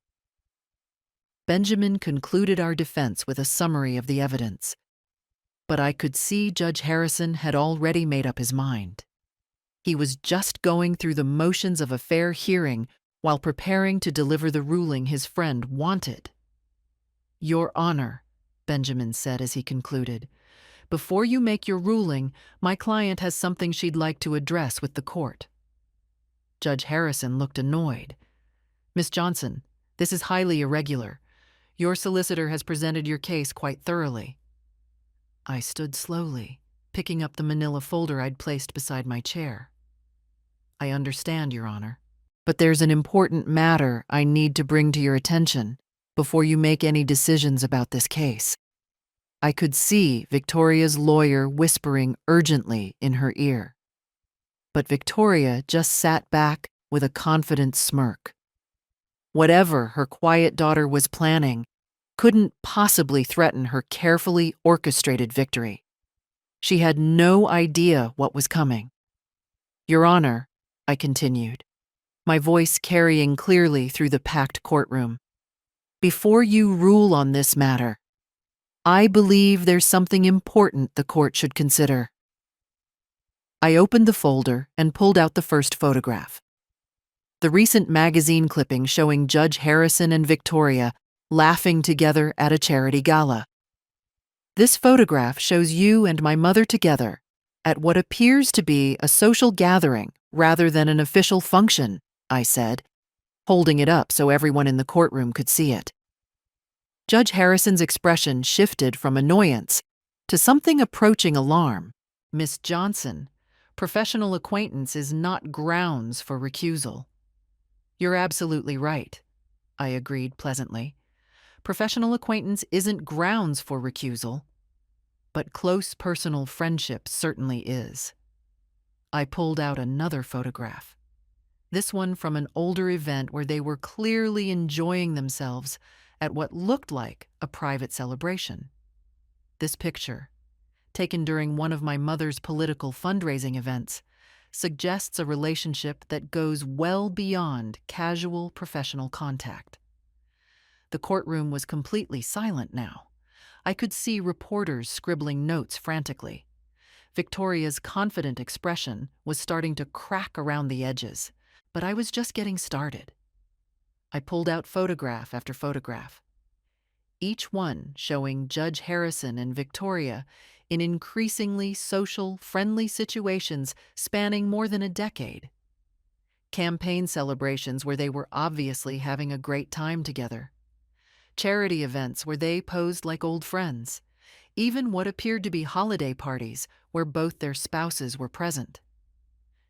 Benjamin concluded our defense with a summary of the evidence, but I could see Judge Harrison had already made up his mind. He was just going through the motions of a fair hearing while preparing to deliver the ruling his friend wanted. "Your Honor," Benjamin said as he concluded, "before you make your ruling, my client has something she'd like to address with the court." Judge Harrison looked annoyed. "Miss Johnson, this is highly irregular. Your solicitor has presented your case quite thoroughly." I stood slowly, picking up the manila folder I'd placed beside my chair. "I understand, Your Honor, but there's an important matter I need to bring to your attention before you make any decisions about this case." I could see Victoria's lawyer whispering urgently in her ear. But Victoria just sat back with a confident smirk. Whatever her quiet daughter was planning couldn't possibly threaten her carefully orchestrated victory. She had no idea what was coming. "Your Honor," I continued, my voice carrying clearly through the packed courtroom, "before you rule on this matter, I believe there's something important the court should consider." I opened the folder and pulled out the first photograph. The recent magazine clipping showing Judge Harrison and Victoria laughing together at a charity gala. This photograph shows you and my mother together at what appears to be a social gathering rather than an official function, I said, holding it up so everyone in the courtroom could see it. Judge Harrison's expression shifted from annoyance to something approaching alarm. Miss Johnson, professional acquaintance is not grounds for recusal. You're absolutely right, I agreed pleasantly. Professional acquaintance isn't grounds for recusal, but close personal friendship certainly is. I pulled out another photograph. This one from an older event where they were clearly enjoying themselves at what looked like a private celebration. This picture, taken during one of my mother's political fundraising events, suggests a relationship that goes well beyond casual professional contact. The courtroom was completely silent now. I could see reporters scribbling notes frantically. Victoria's confident expression was starting to crack around the edges, but I was just getting started. I pulled out photograph after photograph, each one showing Judge Harrison and Victoria in increasingly social, friendly situations spanning more than a decade. Campaign celebrations where they were obviously having a great time together. Charity events where they posed like old friends. Even what appeared to be holiday parties where both their spouses were present.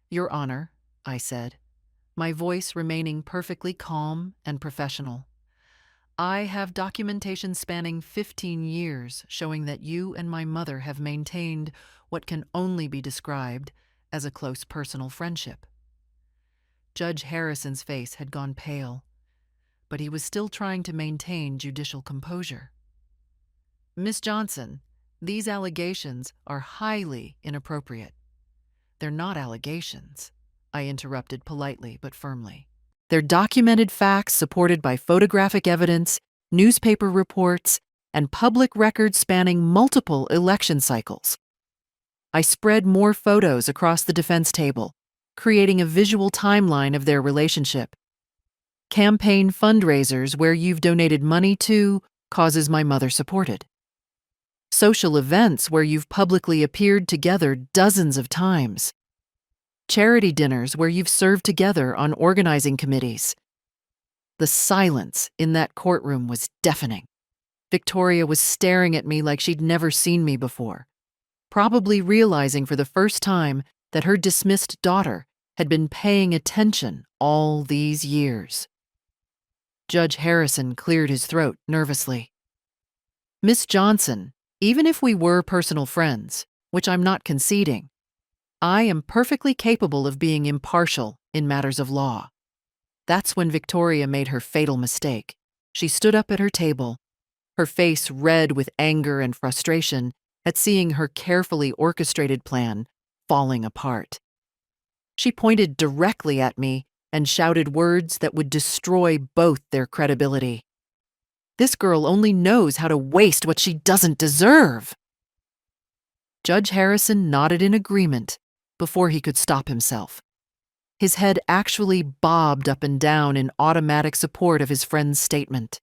Your Honor, I said, my voice remaining perfectly calm and professional. I have documentation spanning 15 years showing that you and my mother have maintained what can only be described as a close personal friendship. Judge Harrison's face had gone pale, but he was still trying to maintain judicial composure. Miss Johnson, these allegations are highly inappropriate. They're not allegations, I interrupted politely but firmly. They're documented facts supported by photographic evidence, newspaper reports, and public records spanning multiple election cycles. I spread more photos across the defense table, creating a visual timeline of their relationship. Campaign fundraisers where you've donated money to causes my mother supported. Social events where you've publicly appeared together dozens of times. Charity dinners where you've served together on organizing committees. The silence in that courtroom was deafening. Victoria was staring at me like she'd never seen me before, probably realizing for the first time that her dismissed daughter had been paying attention all these years. Judge Harrison cleared his throat nervously. Miss Johnson, even if we were personal friends, which I'm not conceding, I am perfectly capable of being impartial in matters of law. That's when Victoria made her fatal mistake. She stood up at her table, her face red with anger and frustration at seeing her carefully orchestrated plan falling apart. She pointed directly at me and shouted words that would destroy both their credibility. This girl only knows how to waste what she doesn't deserve. Judge Harrison nodded in agreement before he could stop himself. His head actually bobbed up and down in automatic support of his friend's statement.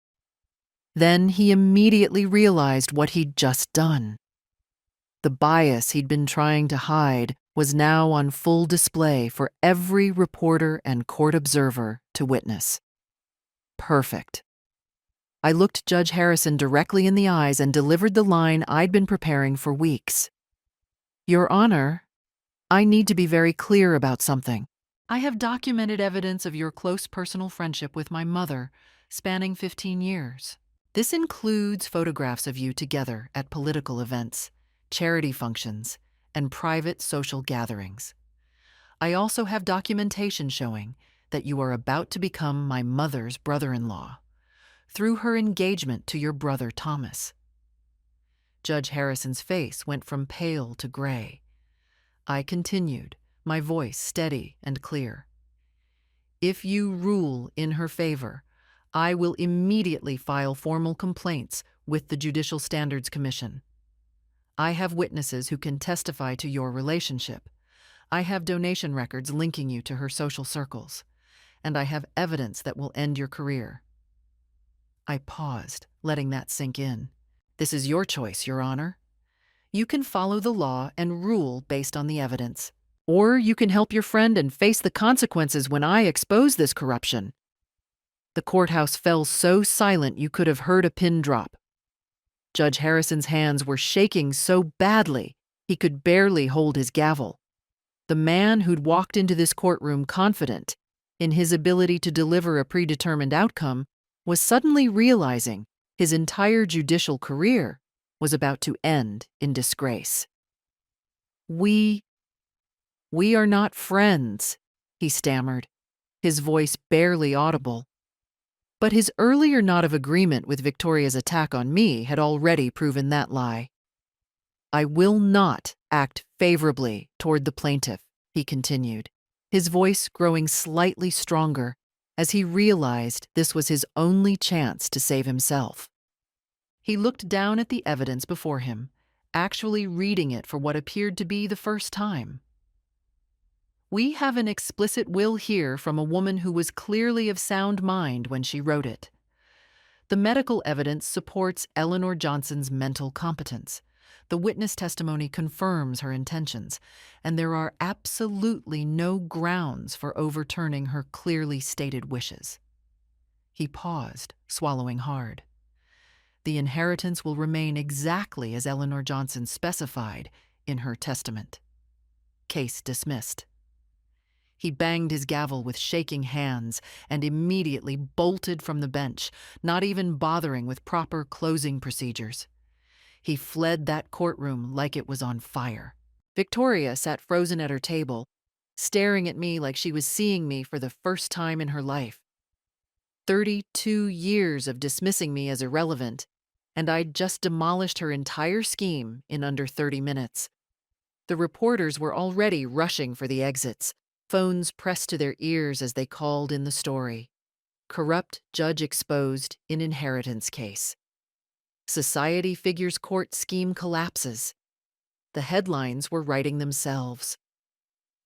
Then he immediately realized what he'd just done. The bias he'd been trying to hide was now on full display for every reporter and court observer to witness. Perfect. I looked Judge Harrison directly in the eyes and delivered the line I'd been preparing for weeks. Your Honor, I need to be very clear about something. I have documented evidence of your close personal friendship with my mother, spanning 15 years. This includes photographs of you together at political events, charity functions, and private social gatherings. I also have documentation showing that you are about to become my mother's brother-in-law through her engagement to your brother Thomas. Judge Harrison's face went from pale to gray. I continued, my voice steady and clear. If you rule in her favor, I will immediately file formal complaints with the Judicial Standards Commission. I have witnesses who can testify to your relationship. I have donation records linking you to her social circles, and I have evidence that will end your career. I paused, letting that sink in. This is your choice, Your Honor. You can follow the law and rule based on the evidence. Or you can help your friend and face the consequences when I expose this corruption. The courthouse fell so silent you could have heard a pin drop. Judge Harrison's hands were shaking so badly he could barely hold his gavel. The man who'd walked into this courtroom confident in his ability to deliver a predetermined outcome was suddenly realizing his entire judicial career was about to end in disgrace. We are not friends, he stammered, his voice barely audible. But his earlier nod of agreement with Victoria's attack on me had already proven that lie. I will not act favorably toward the plaintiff, he continued, his voice growing slightly stronger as he realized this was his only chance to save himself. He looked down at the evidence before him, actually reading it for what appeared to be the first time. We have an explicit will here from a woman who was clearly of sound mind when she wrote it. The medical evidence supports Eleanor Johnson's mental competence. The witness testimony confirms her intentions, and there are absolutely no grounds for overturning her clearly stated wishes. He paused, swallowing hard. The inheritance will remain exactly as Eleanor Johnson specified in her testament. Case dismissed. He banged his gavel with shaking hands and immediately bolted from the bench, not even bothering with proper closing procedures. He fled that courtroom like it was on fire. Victoria sat frozen at her table, staring at me like she was seeing me for the first time in her life. 32 years of dismissing me as irrelevant, and I'd just demolished her entire scheme in under 30 minutes. The reporters were already rushing for the exits, phones pressed to their ears as they called in the story. Corrupt judge exposed in inheritance case. Society figures court scheme collapses. The headlines were writing themselves.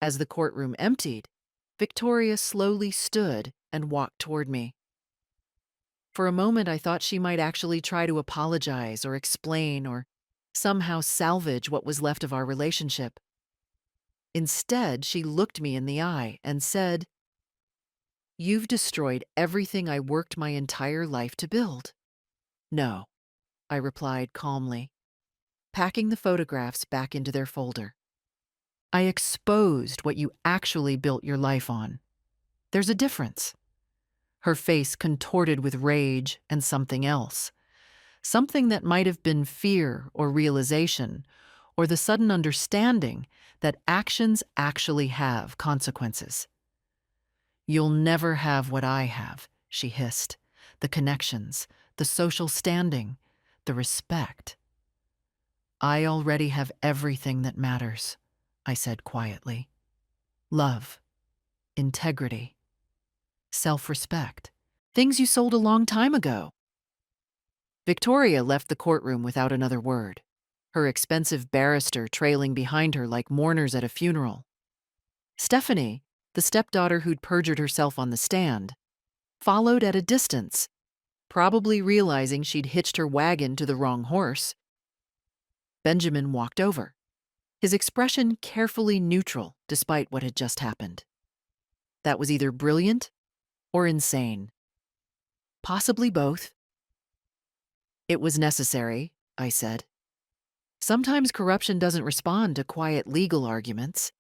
As the courtroom emptied, Victoria slowly stood and walked toward me. For a moment, I thought she might actually try to apologize or explain or somehow salvage what was left of our relationship. Instead, she looked me in the eye and said, "You've destroyed everything I worked my entire life to build." "No," I replied calmly, packing the photographs back into their folder. "I exposed what you actually built your life on. There's a difference." Her face contorted with rage and something else. Something that might have been fear or realization, or the sudden understanding that actions actually have consequences. "You'll never have what I have," she hissed. "The connections, the social standing, the respect." "I already have everything that matters," I said quietly. "Love, integrity, self-respect, things you sold a long time ago." Victoria left the courtroom without another word, her expensive barrister trailing behind her like mourners at a funeral. Stephanie, the stepdaughter who'd perjured herself on the stand, followed at a distance, probably realizing she'd hitched her wagon to the wrong horse. Benjamin walked over, his expression carefully neutral despite what had just happened. That was either brilliant or insane. Possibly both. "It was necessary," I said. "Sometimes corruption doesn't respond to quiet legal arguments.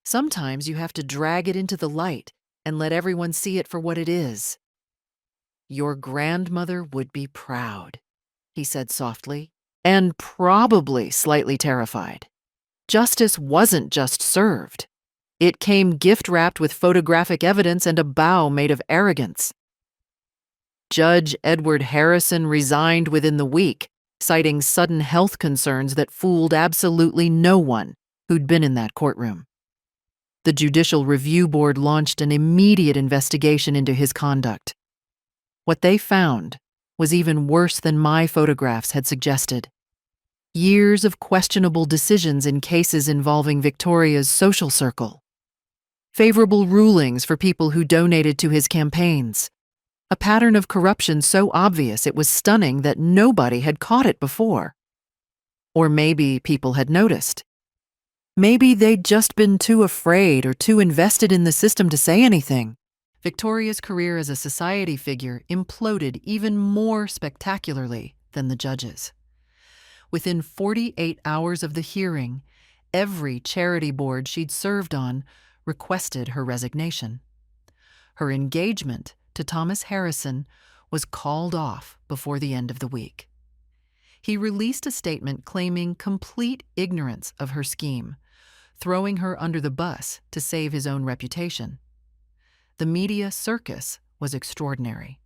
Sometimes you have to drag it into the light and let everyone see it for what it is." "Your grandmother would be proud," he said softly, "and probably slightly terrified. Justice wasn't just served. It came gift-wrapped with photographic evidence and a bow made of arrogance. Judge Edward Harrison resigned within the week, citing sudden health concerns that fooled absolutely no one who'd been in that courtroom. The Judicial Review Board launched an immediate investigation into his conduct. What they found was even worse than my photographs had suggested. Years of questionable decisions in cases involving Victoria's social circle. Favorable rulings for people who donated to his campaigns. a pattern of corruption so obvious it was stunning that nobody had caught it before. Or maybe people had noticed. Maybe they'd just been too afraid or too invested in the system to say anything. Victoria's career as a society figure imploded even more spectacularly than the judge's. Within 48 hours of the hearing, every charity board she'd served on requested her resignation. Her engagement to Thomas Harrison was called off before the end of the week. He released a statement claiming complete ignorance of her scheme, throwing her under the bus to save his own reputation. The media circus was extraordinary.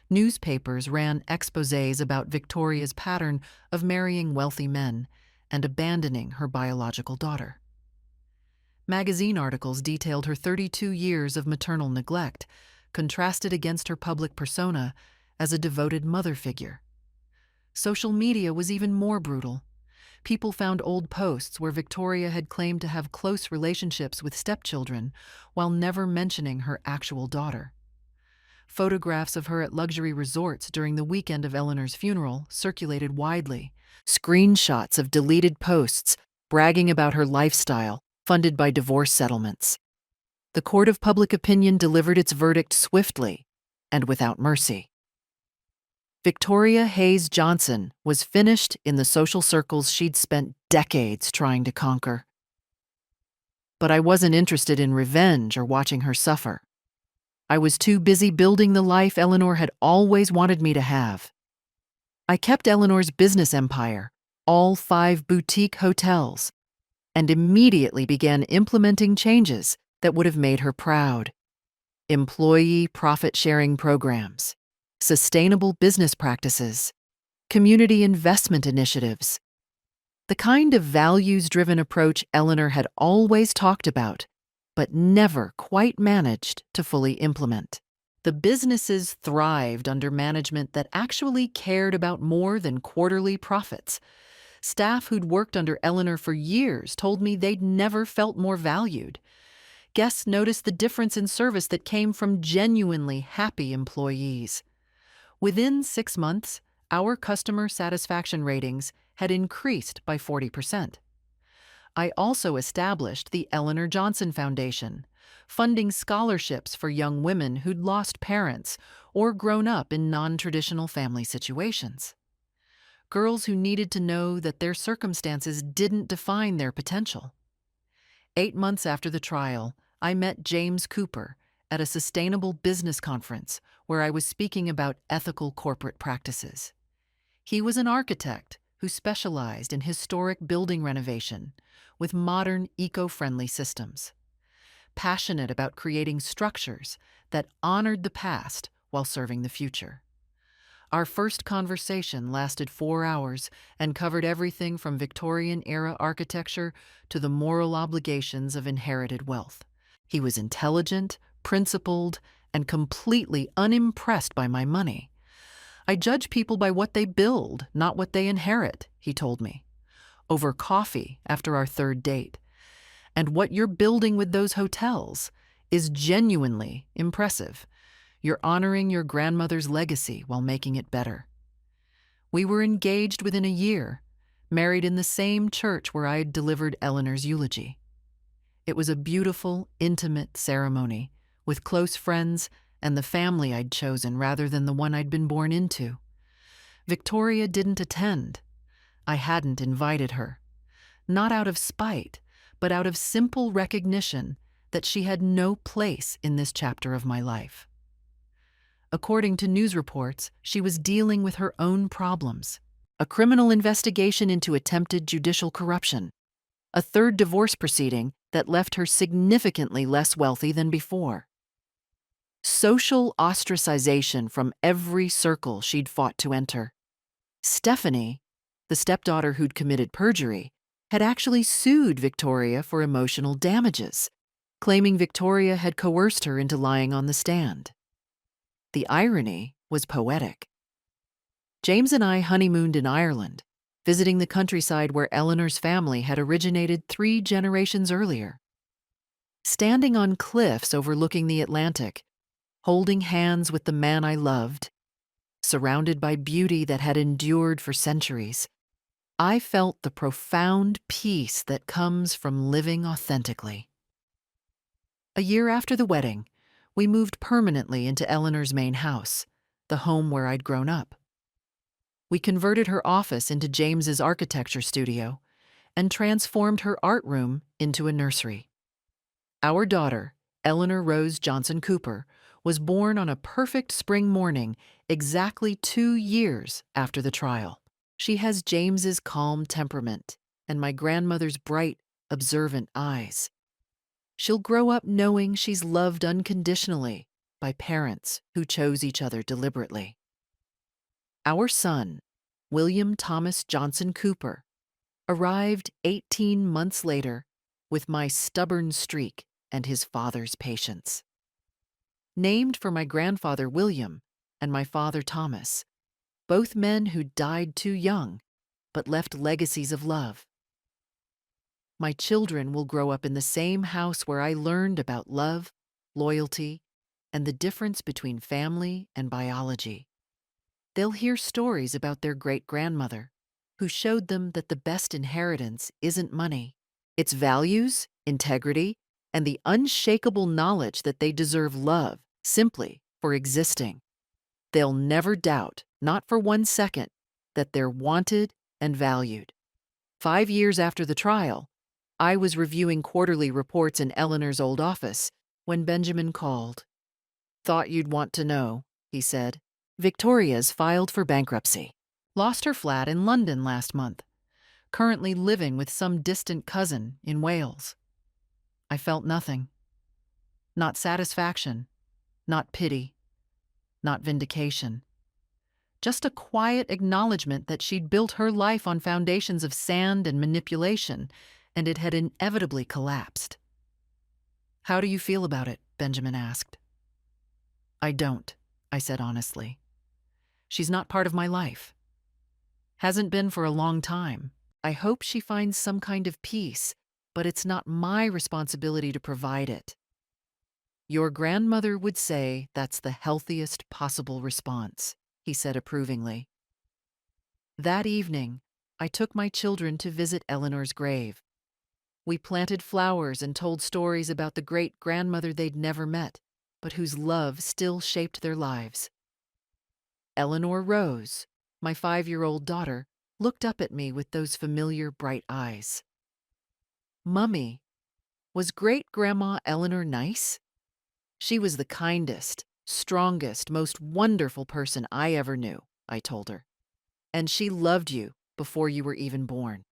Newspapers ran exposés about Victoria's pattern of marrying wealthy men and abandoning her biological daughter. Magazine articles detailed her 32 years of maternal neglect, contrasted against her public persona as a devoted mother figure. Social media was even more brutal. People found old posts where Victoria had claimed to have close relationships with stepchildren while never mentioning her actual daughter. Photographs of her at luxury resorts during the weekend of Eleanor's funeral circulated widely. Screenshots of deleted posts bragging about her lifestyle, funded by divorce settlements. The court of public opinion delivered its verdict swiftly and without mercy. Victoria Hayes Johnson was finished in the social circles she'd spent decades trying to conquer. But I wasn't interested in revenge or watching her suffer. I was too busy building the life Eleanor had always wanted me to have. I kept Eleanor's business empire, all 5 boutique hotels, and immediately began implementing changes that would have made her proud. Employee profit-sharing programs, sustainable business practices, community investment initiatives. The kind of values-driven approach Eleanor had always talked about, but never quite managed to fully implement. The businesses thrived under management that actually cared about more than quarterly profits. Staff who'd worked under Eleanor for years told me they'd never felt more valued. Guests noticed the difference in service that came from genuinely happy employees. Within 6 months, our customer satisfaction ratings had increased by 40%. I also established the Eleanor Johnson Foundation, funding scholarships for young women who'd lost parents or grown up in non-traditional family situations. Girls who needed to know that their circumstances didn't define their potential. 8 months after the trial, I met James Cooper at a sustainable business conference where I was speaking about ethical corporate practices. He was an architect who specialized in historic building renovation with modern, eco-friendly systems, passionate about creating structures that honored the past while serving the future. Our first conversation lasted 4 hours and covered everything from Victorian-era architecture to the moral obligations of inherited wealth. He was intelligent, principled, and completely unimpressed by my money. I judge people by what they build, not what they inherit, he told me. Over coffee after our 3rd date. And what you're building with those hotels is genuinely impressive. You're honoring your grandmother's legacy while making it better. We were engaged within a year, married in the same church where I had delivered Eleanor's eulogy. It was a beautiful, intimate ceremony with close friends and the family I'd chosen rather than the one I'd been born into. Victoria didn't attend. I hadn't invited her. Not out of spite, but out of simple recognition that she had no place in this chapter of my life. According to news reports, she was dealing with her own problems. A criminal investigation into attempted judicial corruption. A 3rd divorce proceeding that left her significantly less wealthy than before. Social ostracization from every circle she'd fought to enter. Stephanie, the stepdaughter who'd committed perjury, had actually sued Victoria for emotional damages, claiming Victoria had coerced her into lying on the stand. The irony was poetic. James and I honeymooned in Ireland, visiting the countryside where Eleanor's family had originated 3 generations earlier. Standing on cliffs overlooking the Atlantic, holding hands with the man I loved, surrounded by beauty that had endured for centuries. I felt the profound peace that comes from living authentically. A year after the wedding, we moved permanently into Eleanor's main house, the home where I'd grown up. We converted her office into James's architecture studio and transformed her art room into a nursery. Our daughter, Eleanor Rose Johnson Cooper, was born on a perfect spring morning exactly 2 years after the trial. She has James's calm temperament and my grandmother's bright, observant eyes. She'll grow up knowing she's loved unconditionally by parents who chose each other deliberately. Our son, William Thomas Johnson Cooper, arrived 18 months later with my stubborn streak and his father's patience. Named for my grandfather William and my father Thomas, both men who died too young but left legacies of love. My children will grow up in the same house where I learned about love, loyalty, and the difference between family and biology. They'll hear stories about their great-grandmother, who showed them that the best inheritance isn't money. It's values, integrity, and the unshakable knowledge that they deserve love simply for existing. They'll never doubt, not for 1 second, that they're wanted and valued. 5 years after the trial, I was reviewing quarterly reports in Eleanor's old office when Benjamin called. "Thought you'd want to know," he said. "Victoria's filed for bankruptcy. Lost her flat in London last month. Currently living with some distant cousin in Wales." I felt nothing. Not satisfaction, not pity, not vindication. Just a quiet acknowledgement that she'd built her life on foundations of sand and manipulation, and it had inevitably collapsed. "How do you feel about it?" Benjamin asked. "I don't," I said honestly. "She's not part of my life. Hasn't been for a long time. I hope she finds some kind of peace, but it's not my responsibility to provide it." "Your grandmother would say that's the healthiest possible response," he said approvingly. That evening, I took my children to visit Eleanor's grave. We planted flowers and told stories about the great-grandmother they'd never met, but whose love still shaped their lives. Eleanor Rose, my 5-year-old daughter, looked up at me with those familiar bright eyes. "Mummy, was great-grandma Eleanor nice?" "She was the kindest, strongest, most wonderful person I ever knew," I told her. "And she loved you before you were even born."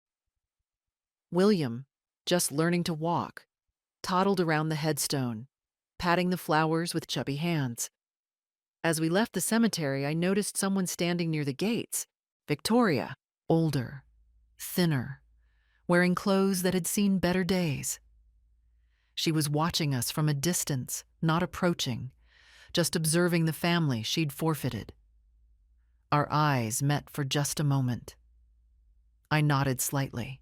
William, just learning to walk, toddled around the headstone, patting the flowers with chubby hands. As we left the cemetery, I noticed someone standing near the gates. Victoria, older, thinner, wearing clothes that had seen better days. She was watching us from a distance, not approaching, just observing the family she'd forfeited. Our eyes met for just a moment. I nodded slightly,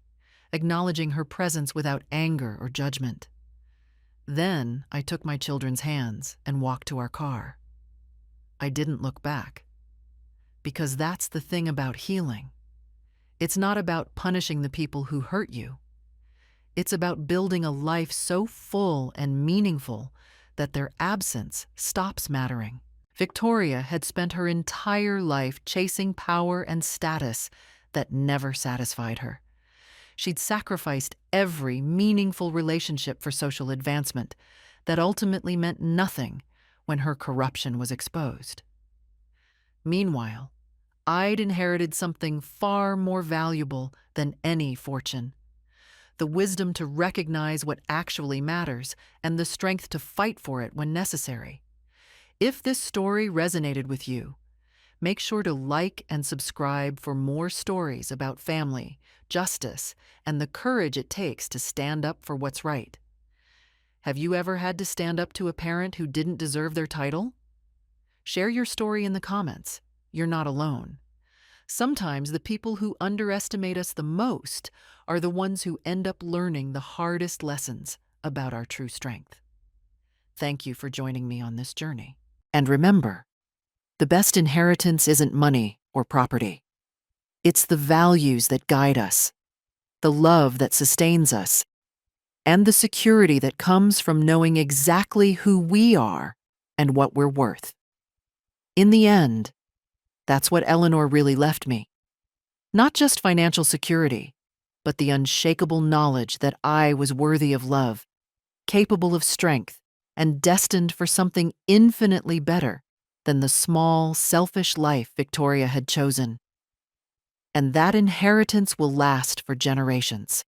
acknowledging her presence without anger or judgment. Then I took my children's hands and walked to our car. I didn't look back. Because that's the thing about healing. It's not about punishing the people who hurt you. It's about building a life so full and meaningful that their absence stops mattering. Victoria had spent her entire life chasing power and status that never satisfied her. She'd sacrificed every meaningful relationship for social advancement that ultimately meant nothing when her corruption was exposed. Meanwhile, I'd inherited something far more valuable than any fortune: the wisdom to recognize what actually matters and the strength to fight for it when necessary. If this story resonated with you, make sure to like and subscribe for more stories about family, justice, and the courage it takes to stand up for what's right. Have you ever had to stand up to a parent who didn't deserve their title? Share your story in the comments. You're not alone. Sometimes the people who underestimate us the most are the ones who end up learning the hardest lessons about our true strength. Thank you for joining me on this journey. And remember, the best inheritance isn't money or property. It's the values that guide us, the love that sustains us, and the security that comes from knowing exactly who we are and what we're worth. In the end, that's what Eleanor really left me. Not just financial security, but the unshakable knowledge that I was worthy of love, capable of strength, and destined for something infinitely better than the small, selfish life Victoria had chosen. And that inheritance will last for generations.